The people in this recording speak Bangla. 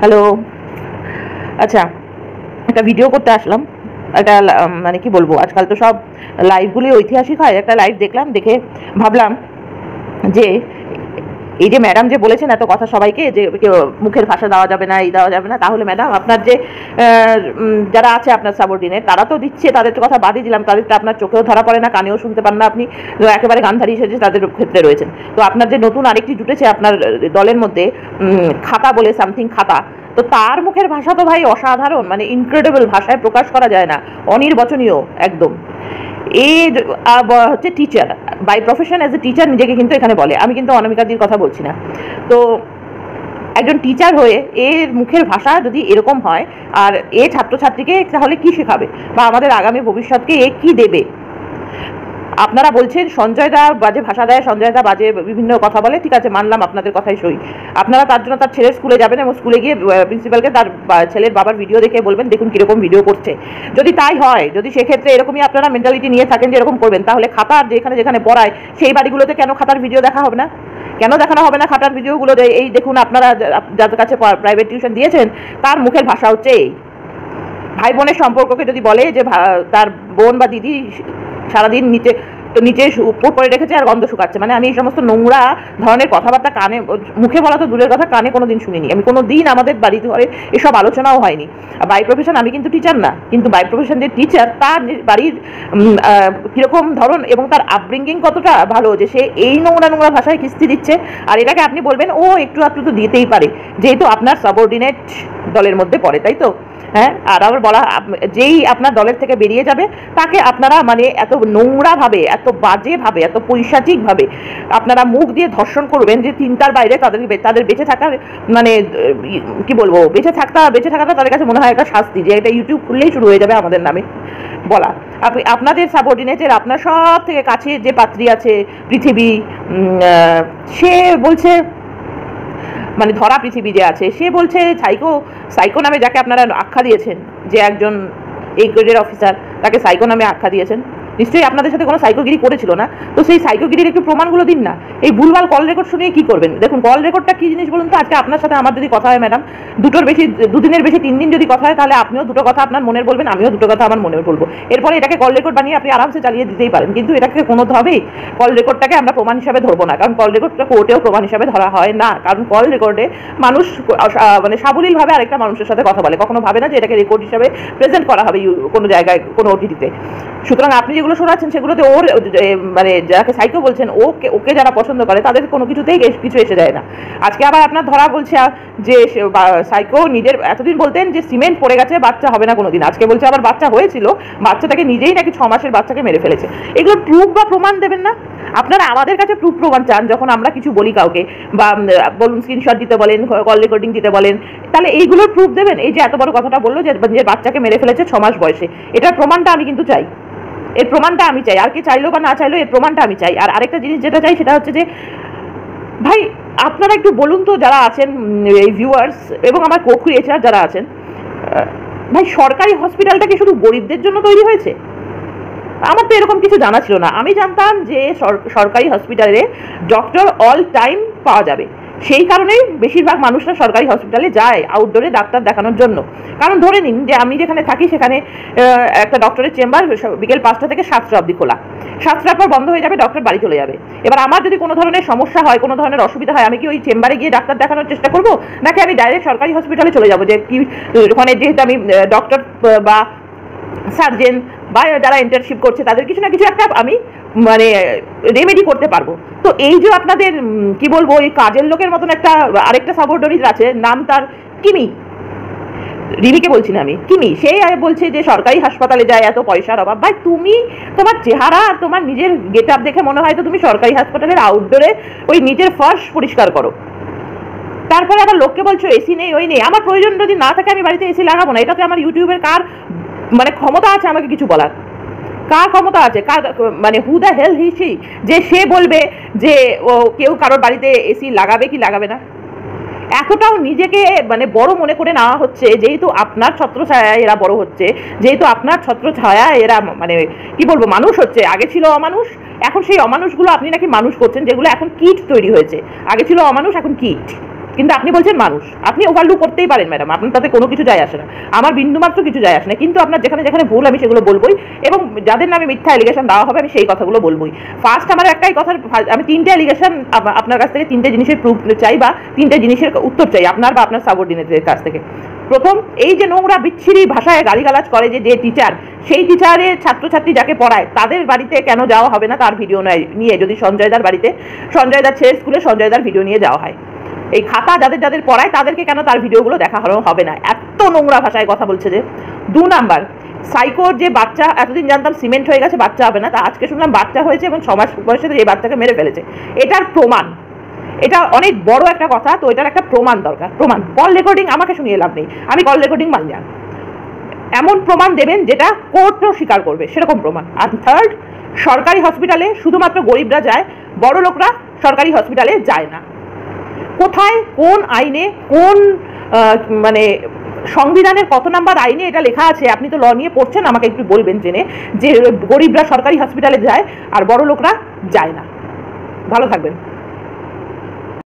হ্যালো। আচ্ছা, একটা ভিডিও করতে আসলাম। একটা মানে কি বলবো, আজকাল তো সব লাইভগুলি ঐতিহাসিক হয়। একটা লাইভ দেখলাম, দেখে ভাবলাম যে এই যে ম্যাডাম যে বলেছেন এত কথা সবাইকে যে মুখের ভাষা দেওয়া যাবে না, এই দেওয়া যাবে না, তাহলে ম্যাডাম আপনার যে যারা আছে আপনার সাবঅর্ডিনেট তারা তো দিচ্ছে, তাদের কথা বাদই দিলাম, তাদেরটা আপনার চোখেও ধরা পড়ে না, কানেও শুনতে পান না, আপনি একেবারে গান্ধারী সেজে তাদের ক্ষেত্রে রয়েছেন। তো আপনার যে নতুন আরেকটি জুটেছে আপনার দলের মধ্যে, খাতা বলে সামথিং খাতা, তো তার মুখের ভাষা তো ভাই অসাধারণ, মানে ইনক্রেডিবল, ভাষায় প্রকাশ করা যায় না, অনির্বচনীয় একদম। এই হচ্ছে teacher by profession, as a teacher নিজেকে কিন্তু এখানে বলে, আমি কিন্তু অনামিকাদির কথা বলছি না। তো একজন টিচার হয়ে এর মুখের ভাষা যদি এরকম হয়, আর এ ছাত্রছাত্রীকে তাহলে কি শেখাবে, বা আমাদের আগামী ভবিষ্যৎকে এ কি দেবে? আপনারা বলছেন সঞ্জয় দা বাজে ভাষা দেয়, সঞ্জয় দা বাজে বিভিন্ন কথা বলে, ঠিক আছে, মানলাম, আপনাদের কথাই সই। আপনারা তার জন্য তার ছেলের স্কুলে যাবেন এবং স্কুলে গিয়ে প্রিন্সিপালকে তার ছেলের বাবার ভিডিও দেখে বলবেন দেখুন কীরকম ভিডিও করছে। যদি তাই হয়, যদি সেক্ষেত্রে এরকমই আপনারা মেন্টালিটি নিয়ে থাকেন যে এরকম করবেন, তাহলে খাতার যেখানে যেখানে পড়ায় সেই বাড়িগুলোতে কেন খাতার ভিডিও দেখা হবে না? কেন দেখানো হবে না খাতার ভিডিওগুলো? এই দেখুন, আপনারা যাদের কাছে প্রাইভেট টিউশন দিয়েছেন তার মুখের ভাষা হচ্ছে এই। ভাই বোনের সম্পর্ককে যদি বলে যে তার বোন বা দিদি সারাদিন নিচে উপর করে রেখেছে আর গন্ধ শুকাচ্ছে, মানে আমি এই সমস্ত নোংরা ধরনের কথাবার্তা কানে, মুখে বলা তো দূরের কথা, কানে কোনো দিন শুনিনি আমি, কোনো দিন আমাদের বাড়িতে ঘরে এসব আলোচনাও হয়নি। বাই প্রফেশন আমি কিন্তু টিচার না, কিন্তু বাই প্রফেশন যে টিচার তার বাড়ির কীরকম ধরন এবং তার আপব্রিঙ্গিং কতটা ভালো যে সে এই নোংরা নোংরা ভাষায় কিস্তি দিচ্ছে। আর এটাকে আপনি বলবেন ও একটু একটু তো দিতেই পারে, যেহেতু আপনার সাবঅর্ডিনেট দলের মধ্যে পড়ে, তাই তো? হ্যাঁ, আর আবার বলা, যেই আপনার দলের থেকে বেরিয়ে যাবে তাকে আপনারা মানে এত নোংরাভাবে, এত বাজেভাবে, এত পৈশাচিকভাবে আপনারা মুখ দিয়ে ধর্ষণ করবেন যে চিন্তার বাইরে। তাদের বেঁচে থাকার মানে কি বলবো, বেঁচে থাকাটা তাদের কাছে মনে হয় একটা শাস্তি, যে এটা ইউটিউব খুললেই শুরু হয়ে যাবে আমাদের নামে বলা। আপনাদের সাবঅর্ডিনেটের আপনার সব থেকে কাছে যে পাত্রী আছে পৃথিবী, সে বলছে, মানে ধরা পৃথিবী যে আছে, সে বলছে সাইকো নামে যাকে আপনারা আখ্যা দিয়েছেন, যে একজন এই গ্রেডের অফিসার, তাকে সাইকো নামে আখ্যা দিয়েছেন, নিশ্চয়ই আপনাদের সাথে কোনো সাইকোগিরি করেছিল না? তো সেই সাইকোগিরির একটু প্রমাণগুলো দিন না। এই ভুলভাল কল রেকর্ড শুনিয়ে কী করবেন? দেখুন, কল রেকর্ডটা কী জিনিস বলুন তো? আজকে আপনার সাথে আমার যদি কথা হয় ম্যাডাম, দুদিনের বেশি 3 দিন যদি কথা হয়, তাহলে আপনিও দুটো কথা আপনার মনের বলবেন, আমিও দুটো কথা আমার মনের বলবো, এরপরে এটাকে কল রেকর্ড বানিয়ে আপনি আরামসে চালিয়ে দিতেই পারেন। কিন্তু এটাকে কোনোভাবেই কল রেকর্ডটাকে আমরা প্রমাণ হিসাবে ধরবো না, কারণ কল রেকর্ডটা কোর্টেও প্রমাণ হিসাবে ধরা হয় না, কারণ কল রেকর্ডে মানুষ মানে সাবলীলভাবে আরেকটা মানুষের সাথে কথা বলে, কখনো ভাবে না যে এটাকে রেকর্ড হিসাবে প্রেজেন্ট করা হবে কোনো জায়গায়, কোনো ওটিটিতে। সুতরাং আপনি যেগুলো শোনাচ্ছেন সেগুলোতে ওর মানে যাকে সাইকো বলছেন, ওকে যারা পছন্দ করে তাদের কোনো কিছুতেই কিছু এসে যায় না। আজকে আবার আপনার ধরা বলছে যে সাইকো নিজের, এতদিন বলতেন যে সিমেন্ট পড়ে গেছে, বাচ্চা হবে না কোনোদিন, আজকে বলছে আবার বাচ্চা হয়েছিল, বাচ্চাটাকে নিজেই নাকি 6 মাসের বাচ্চাকে মেরে ফেলেছে। এগুলো প্রুফ বা প্রমাণ দেবেন না? আপনারা আমাদের কাছে প্রুফ প্রমাণ চান যখন আমরা কিছু বলি কাউকে, বা বলুন স্ক্রিনশট দিতে বলেন, কল রেকর্ডিং দিতে বলেন, তাহলে এইগুলোর প্রুফ দেবেন। এই যে এত বড় কথাটা বললো যে বাচ্চাকে মেরে ফেলেছে 6 মাস বয়সে, এটার প্রমাণটা আমি কিন্তু চাই, এর প্রমাণটা আমি চাই। আর কি চাইলো বা না চাইলো, এর প্রমাণটা আমি চাই। আর আরেকটা জিনিস যেটা চাই সেটা হচ্ছে যে ভাই আপনারা একটু বলুন তো, যারা আছেন এই ভিউয়ার্স এবং আমার কো-ক্রিয়েটর যারা আছেন, ভাই সরকারি হসপিটালটা কি শুধু গরিবদের জন্য তৈরি হয়েছে? আমার তো এরকম কিছু জানা ছিল না। আমি জানতাম যে সরকারি হসপিটালে ডক্টর অল টাইম পাওয়া যাবে, সেই কারণেই বেশিরভাগ মানুষরা সরকারি হসপিটালে যায় আউটডোরে ডাক্তার দেখানোর জন্য। কারণ ধরে নিন যে আমি যেখানে থাকি সেখানে একটা ডক্টরের চেম্বার বিকেল 5টা থেকে 7টা অবধি খোলা, 7টার পর বন্ধ হয়ে যাবে, ডক্টর বাড়ি চলে যাবে। এবার আমার যদি কোনো ধরনের সমস্যা হয়, কোনো ধরনের অসুবিধা হয়, আমি কি ওই চেম্বারে গিয়ে ডাক্তার দেখানোর চেষ্টা করব, নাকি আমি ডাইরেক্ট সরকারি হসপিটালে চলে যাবো? যে কি ওখানে যেহেতু আমি ডক্টর বা সার্জেন বা যারা ইন্টার্নশিপ করছে তাদের কিছু না কিছু একটা আমি মানে রেমেডি করতে পারবো। তো এই যে আপনাদের কি বলবো, এই কাজের লোকের মতন একটা আরেকটা সাবঅর্ডিনেট আছে, নাম তার কিমি, রিমিকে বলছি না আমি, কিমি, সেই বলছে যে সরকারি হাসপাতালে যায়, এত পয়সার অভাব। ভাই তুমি, তোমার চেহারা আর তোমার নিজের গেট আপ দেখে মনে হয় তো তুমি সরকারি হাসপাতালের আউটডোরে ওই নিজের ফার্স্ট পরিষ্কার করো, তারপরে আবার লোককে বলছো এসি নেই, ওই নেই। আমার প্রয়োজন যদি না থাকে আমি বাড়িতে এসি লাগাবো না। এটাতে আমার ইউটিউবের কার মানে ক্ষমতা আছে আমাকে কিছু বলার? কার ক্ষমতা আছে? কার মানে who the hell he she যে সে বলবে যে ও কেউ কারোর বাড়িতে এসি লাগাবে কি লাগাবে না? এতটাও নিজেকে মানে বড় মনে করে নেওয়া হচ্ছে, যেহেতু আপনার ছত্রছায়ায় এরা বড় হচ্ছে, যেহেতু আপনার ছত্রছায়ায় এরা মানে কি বলবো মানুষ হচ্ছে। আগে ছিল অমানুষ, এখন সেই অমানুষগুলো আপনি নাকি মানুষ করছেন, যেগুলো এখন কিট তৈরি হয়েছে। আগে ছিল অমানুষ, এখন কিট। কিন্তু আপনি বলছেন মানুষ, আপনি ওভারলুক করতেই পারেন ম্যাডাম, আপনার তাতে কোনো কিছু যায় আসে না, আমার বিন্দুমাত্র কিছু যায় আসে না, কিন্তু আপনার যেখানে যেখানে ভুল আমি সেগুলো বলবোই, এবং যাদের নামে মিথ্যা অ্যালিগেশন দেওয়া হবে আমি সেই কথাগুলো বলবোই। ফার্স্ট আমার একটাই কথা, আমি 3টে অ্যালিগেশন আপনার কাছ থেকে 3টে জিনিসের প্রুফ চাই বা 3টে জিনিসের উত্তর চাই আপনার বা আপনার সাবঅর্ডিনেটের কাছ থেকে। প্রথম, এই যে নোংরা বিচ্ছিরি ভাষায় গালিগালাজ করে যে টিচার, সেই টিচারের ছাত্রছাত্রী যাকে পড়ায় তাদের বাড়িতে কেন যাওয়া হবে না তার ভিডিও নিয়ে, যদি সঞ্জয়দার বাড়িতে, সঞ্জয়দার ছেলের স্কুলে সঞ্জয়দার ভিডিও নিয়ে যাওয়া হয়, এই খাতা যাদের যাদের পড়ায় তাদেরকে কেন তার ভিডিওগুলো দেখা হবে না? এত নোংরা ভাষায় কথা বলছে যে। 2 নাম্বার, সাইকোর যে বাচ্চা, এতদিন জানতাম সিমেন্ট হয়ে গেছে বাচ্চা হবে না, তা আজকে শুনলাম বাচ্চা হয়েছে এবং 6 মাস বয়সে এই বাচ্চাকে মেরে ফেলেছে। এটার প্রমাণ, এটা অনেক বড় একটা কথা, তো এটার একটা প্রমাণ দরকার। প্রমাণ, কল রেকর্ডিং আমাকে শুনিয়ে লাভ নেই, আমি কল রেকর্ডিং মানি না, এমন প্রমাণ দেবেন যেটা কোর্টও স্বীকার করবে সেরকম প্রমাণ। আর থার্ড, সরকারি হসপিটালে শুধুমাত্র গরিবরা যায়, বড় লোকরা সরকারি হসপিটালে যায় না। কোথায়, কোন আইনে, কোন মানে সংবিধানের কত নাম্বার আইনে এটা লেখা আছে? আপনি তো ল নিয়ে পড়ছেন, আমাকে একটু বলবেন জেনে, যে গরিবরা সরকারি হসপিটালে যায় আর বড় লোকরা যায় না। ভালো থাকবেন।